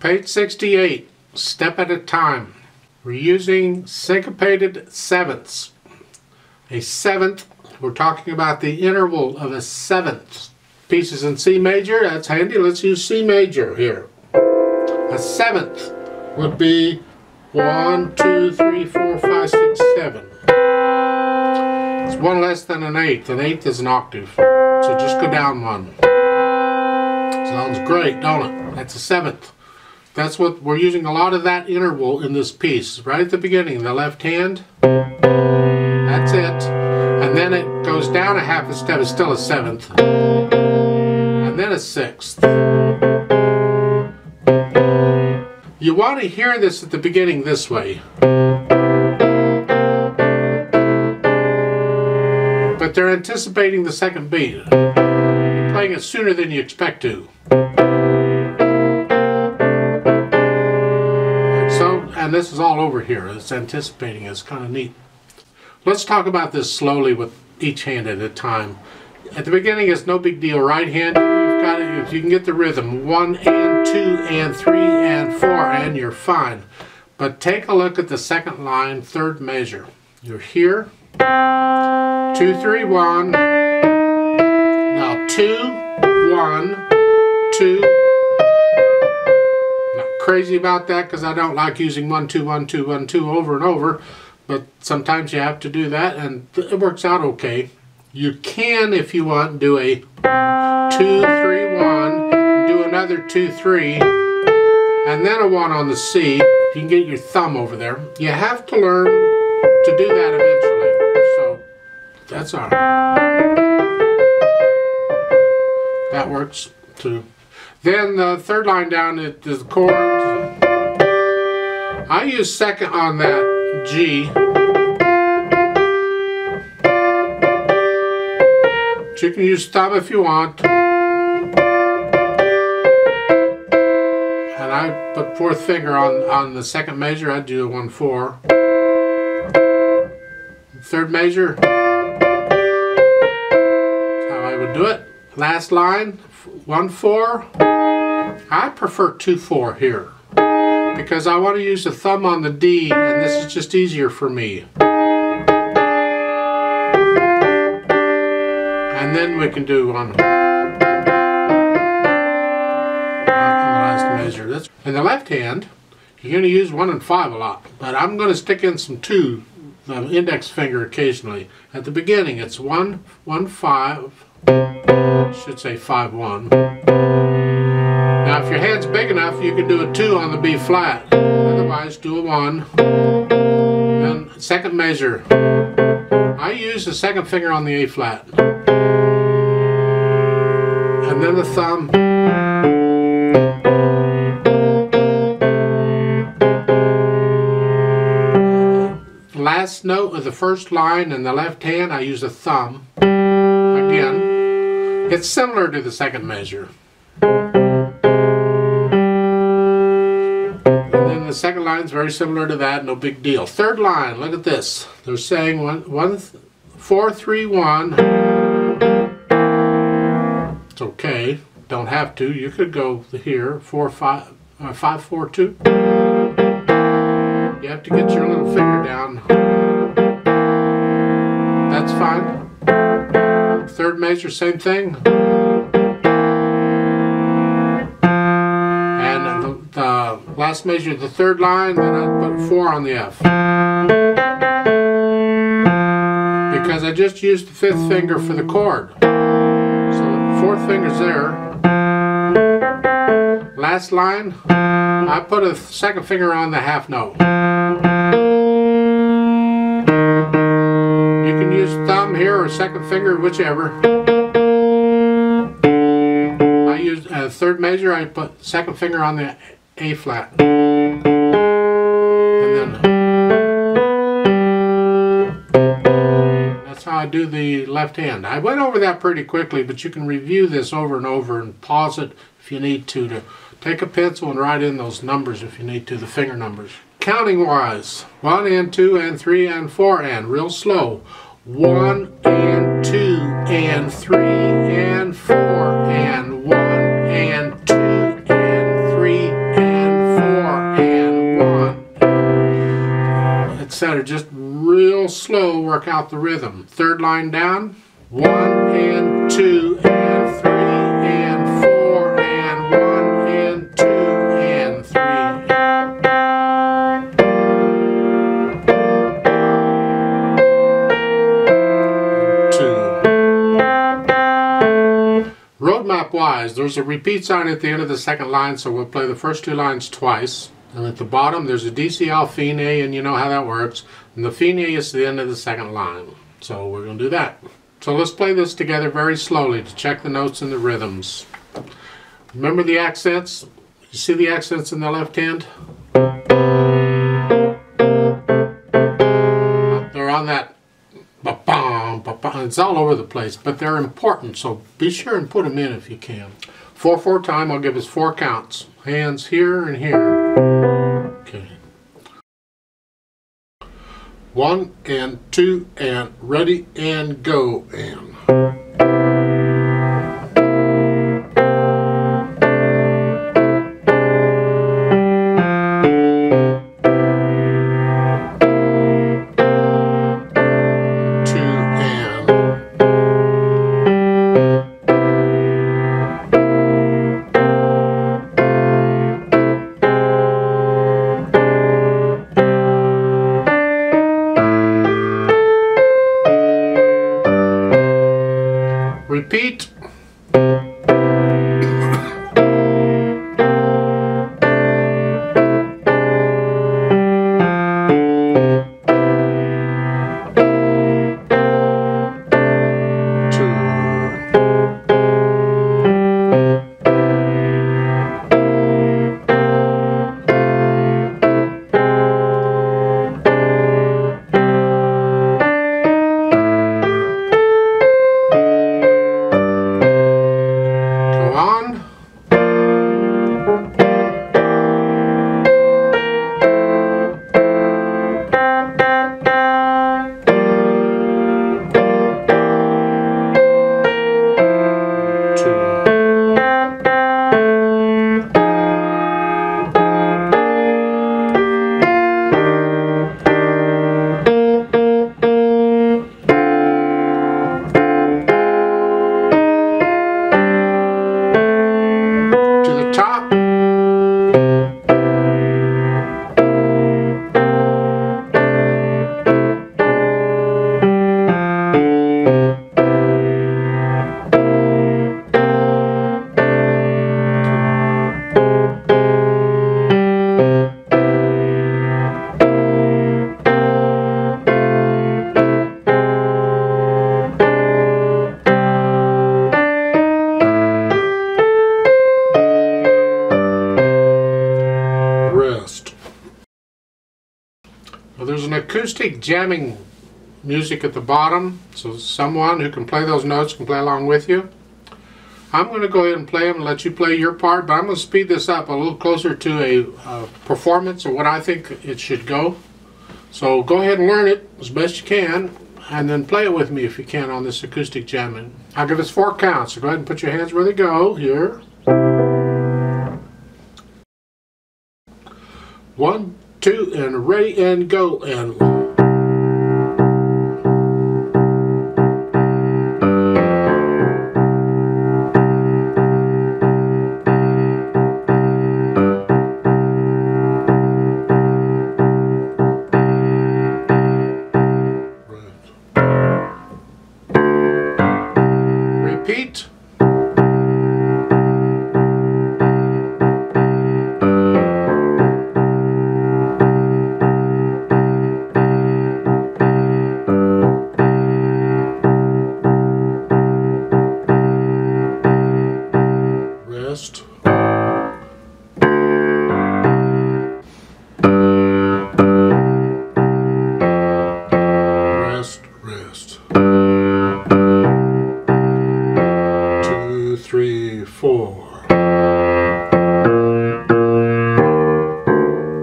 Page 68, step at a time. We're using syncopated sevenths. A seventh, we're talking about the interval of a seventh. Pieces in C major, that's handy. Let's use C major here. A seventh would be 1, 2, 3, 4, 5, 6, 7. It's one less than an eighth. An eighth is an octave. So just go down one. Sounds great, don't it? That's a seventh. That's what we're using, a lot of that interval in this piece. Right at the beginning, the left hand. That's it. And then it goes down a half a step. It's still a seventh. And then a sixth. You want to hear this at the beginning this way. But they're anticipating the second beat. You're playing it sooner than you expect to. And this is all over here. It's anticipating. It's kind of neat. Let's talk about this slowly with each hand at a time. At the beginning, it's no big deal. Right hand, you've got it. If you can get the rhythm, 1 and 2 and 3 and 4, and you're fine. But take a look at the second line, third measure. You're here. 2, 3, 1. Now 2, 1, 2. Crazy about that because I don't like using 1, 2, 1, 2, 1, 2 over and over, but sometimes you have to do that and it works out okay. You can, if you want, do a 2, 3, 1, do another 2, 3, and then a 1 on the C. You can get your thumb over there. You have to learn to do that eventually, so that's all right. That works too. Then the third line down is the chords. I use second on that G. But you can use thumb if you want. And I put fourth finger on the second measure. I do a 1, 4. Third measure. That's how I would do it. Last line, 1, 4. I prefer 2, 4 here because I want to use the thumb on the D, and this is just easier for me. And then we can do one on the last measure. In the left hand, you're going to use 1 and 5 a lot, but I'm going to stick in some 2, the index finger occasionally. At the beginning, it's 1, 1, 5. I should say 5, 1. Now if your hand's big enough, you can do a 2 on the B flat. Otherwise, do a 1. Then second measure. I use the second finger on the A flat. And then the thumb. Last note of the first line in the left hand, I use a thumb. Again, it's similar to the second measure. The second line is very similar to that, no big deal. Third line, look at this. They're saying 4, 3, 1. It's okay. Don't have to. You could go here 4, 5, 5, 4, 2. You have to get your little finger down. That's fine. Third measure, same thing. Last measure, the third line, then I put 4 on the F. Because I just used the fifth finger for the chord. So the fourth finger's there. Last line, I put a second finger on the half note. You can use thumb here or second finger, whichever. I use third measure, I put second finger on the A flat. And then that's how I do the left hand. I went over that pretty quickly, but you can review this over and over and pause it if you need to take a pencil and write in those numbers if you need to, the finger numbers. Counting wise, 1 and 2 and 3 and 4 and real slow. 1 and 2 and 3 and 4 and 1 and 2 and said, are just real slow, work out the rhythm. Third line down, 1 and 2 and 3 and 4 and 1 and 2 and 3. Roadmap wise, there's a repeat sign at the end of the second line, so we'll play the first 2 lines twice. And at the bottom there's a DCL Fine, and you know how that works. And the Fine is the end of the second line. So we're going to do that. So let's play this together very slowly to check the notes and the rhythms. Remember the accents? You see the accents in the left hand? They're on that ba-bum, ba-bum. It's all over the place, but they're important, so be sure and put them in if you can. 4/4 time, I'll give us 4 counts. Hands here and here. Okay. 1 and 2 and ready and go and. Repeat. There's an acoustic jamming music at the bottom, so someone who can play those notes can play along with you. I'm going to go ahead and play them and let you play your part, but I'm going to speed this up a little closer to a performance of what I think it should go. So go ahead and learn it as best you can, and then play it with me if you can on this acoustic jamming. I'll give us 4 counts, so go ahead and put your hands where they go here. 1, 2, and ready and go and. Repeat. Rest. Rest, rest. 2, 3, 4.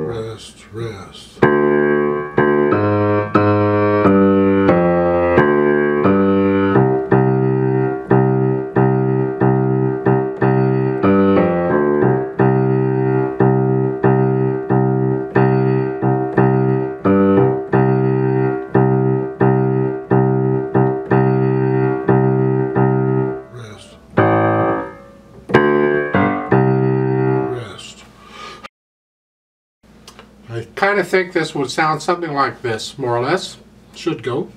Rest, rest. I kind of think this would sound something like this, more or less. Should go.